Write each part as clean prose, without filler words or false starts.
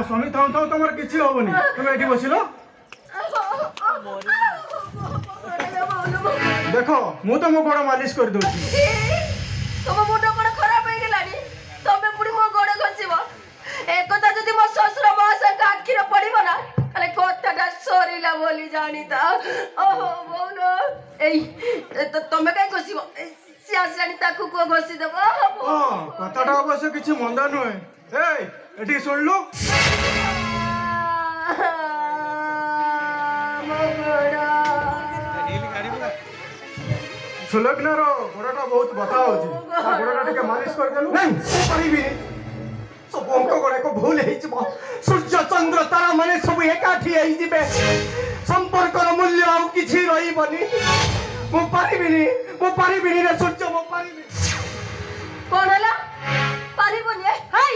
स्वामी थाऊ थाऊ तुम किसी हेनी तुम ये बसिल देख मु तुम गोड़ मालिश कर दूँ तुम मुंड कौन खराब हो गलानी तमे पुणी मो गोड़ घसीब एक कथा जदि मो ससुर महाशय आखिर पड़ब ना अरे कथाटा सरीला बोली जानीता ओहो बोलो एई तमे कहीं घसीब सी आसलानी ताकू को घसी देब कथाटा अवश्य किसी मंदा नुहे एठी सुन लो सुलग्नार गोड़टा बहुत बता होची गोड़टा टिके मालिश कर देलु नहीं परिबी सब अंक गोड़े को भूल है सूर्य चंद्र तारा माने सब एकाठी आई जिबे संपर्क मूल्य आउ किछि रही बनी मो परिबिनी रे सूर्य मो परिबिनी कौन हला परिबनी हाय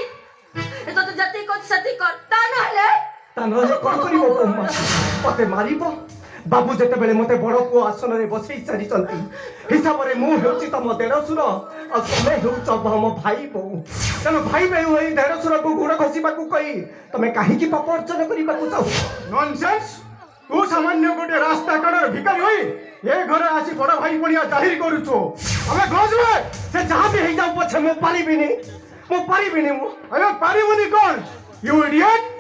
ए तो जति को सती कर ता नहले कोन करिवो ब्रह्मा पते मारिबो बाबू जेते बेले मते बड़ को आसन रे बसई सारी चंती हिसाब रे मु हेउची तम देढसुर आ तमे हेउच हम भाई बो तनो भाई बे होई देढसुर को गुड़ खसीबा को कही तमे काहे की पाप अर्चना करिबा को चाहो नॉनसेंस तू सामान्य गोटे रास्ता कड़र भिखारी होई ए घर आसी बड़ भाई पड़िया जाहिर करूछो हमें गजबे से जहां भी हे जाऊ पछे मो पारिबिनी मु अरे पारिबनी कौन यू इडियट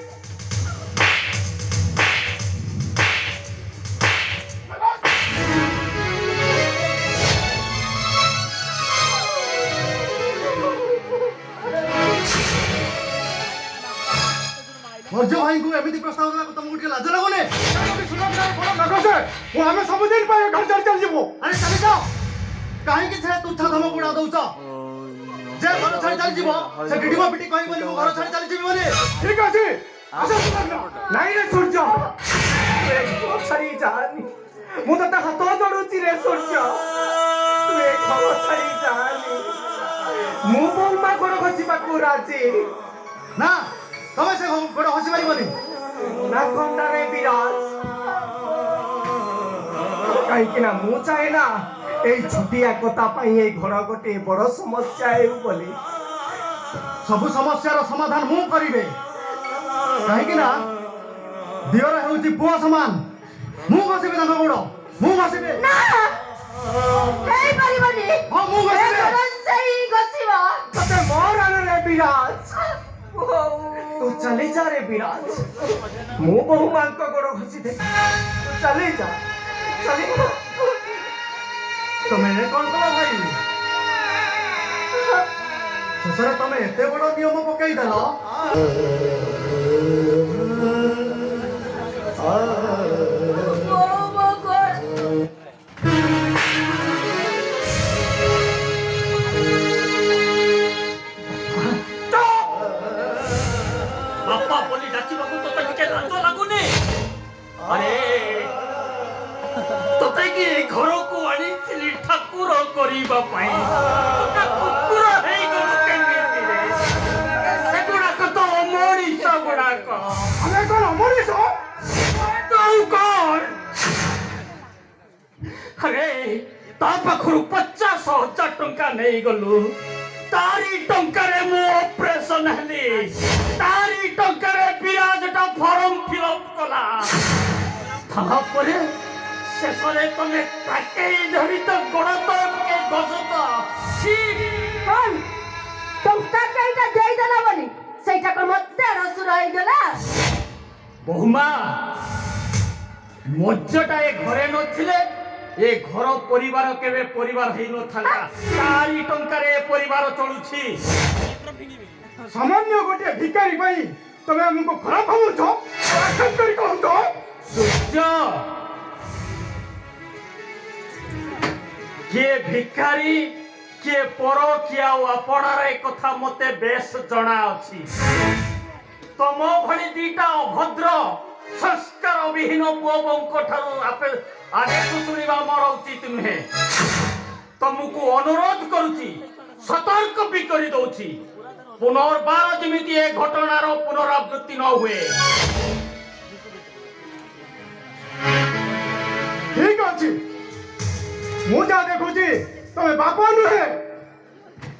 भोज भाई को एमिति प्रस्ताव देला तुमको टिके लाज लागोने वो हमें सबुदिन पर घर चल जीवो अरे चली जाओ काहे की छे तुच्छ धम गुडा दउछ जे घर छाड़ी चली जीवो से डिडीमा पिटी कहि बोली घर छाड़ी चली जीवी बोली ठीक अछि आजा सुलग्ना नहीं रे सूर्य तू छाड़ी जानी मु तो ता हाथ जोड़ुची रे सूर्य तू एक घर छाड़ी जानी मु बोलमा गोड़ खसीबा को राजी ना तमे से गोड़ खसी पारिबनी ना कोंडा रे विराज काहे कि ना मु चाहे ना এই ছুটিয়া কথা পাই এই ঘর গোটে বড় সমস্যা হেউ বলি সবু সমস্যার সমাধান মু করিবে কাহিকি না দিয়র হেউছি পুଅ সমান মু বসিবে তাଙ୍କ গোড় মু বসিবে না এই পারিবনি ହଁ ମୁଁ ବସିବେ ଏ ସେଇ ঘসিবা ତତେ ମୋର ଆନରେ ବିରାଜ ତୁ ଚଲି ଯା ରେ ବିରାଜ ମୁଁ ବହୁ ମାଙ୍କ ଗୋଡ ଘଷି ଦେ ତୁ ଚଲି ଯା तमें कौन कला भाई शेषे तमें एत बड़ नियम पकई देल बापा बोली डाकिबा को तो तके लाज लागुनी अरे तोते की घर को आनी थिली ठाकुर करिबा पई तोता कुकुर हेई गल केमिति रे सेगुडा को तो मोरी सगुडा को हमें कौन मोरी सो तू कौन अरे ता पाखरु 50,000 टंका नहीं गलु तारी टंका रे मो ऑपरेशन हली तारी टंका रे विराजटा फॉर्म फिलअप कला था परे शेषरे तमे ताके धरी तो गोड़ तो के गजत सी कौन टंका कईटा देई देला बनी सेटा को मते रसुर होई गेला बहुमा मज्जटा ए घरे नथिले ए घर परिवार केबे परिवार हेई न थाला तारी टंका रे परिवार चलुछि सामान्य गोटे भिखारी भाई तमे हमको खराब भावुछो आखन करी कहतो सूर्य किए भिखारी किए पर किए आपणार एक कथा मते बेस जना अछि तम भली दीटा अभद्र संस्कार विहीन पुओबंक ठारू आपे आगे सुनिबा मोर उचित नुहे तुमको अनुरोध करूची सतर्क भी करी दउची पुनर्बार जेमिति ए घटनार पुनरावृत्ति न हुए ठीक अछि मु जा देखुची तमे बापा नुहे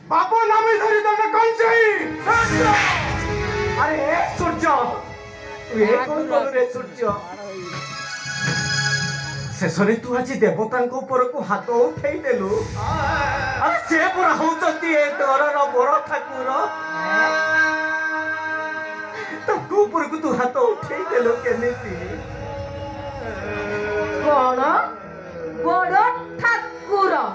बापा नामे धरी तमे कौन सही ଆରେ ଏ ସୂର୍ଯ୍ୟ ତୁ ଏ କଣ କଲୁ ରେ ସୂର୍ଯ୍ୟ ଶେଷରେ ତୁ ଆଜି ଦେବତାଙ୍କ ଉପରକୁ ହାତ ଉଠେଇ ଦେଲୁ ଆରେ ସେ ପରା ହଉଛନ୍ତି ଏ ଦରର ବଡ଼ ଠାକୁର ତାଙ୍କ ଉପରକୁ ତୁ ହାତ ଉଠେଇ ଦେଲୁ କେମିତି କଣ ବଡ଼ ଠାକୁର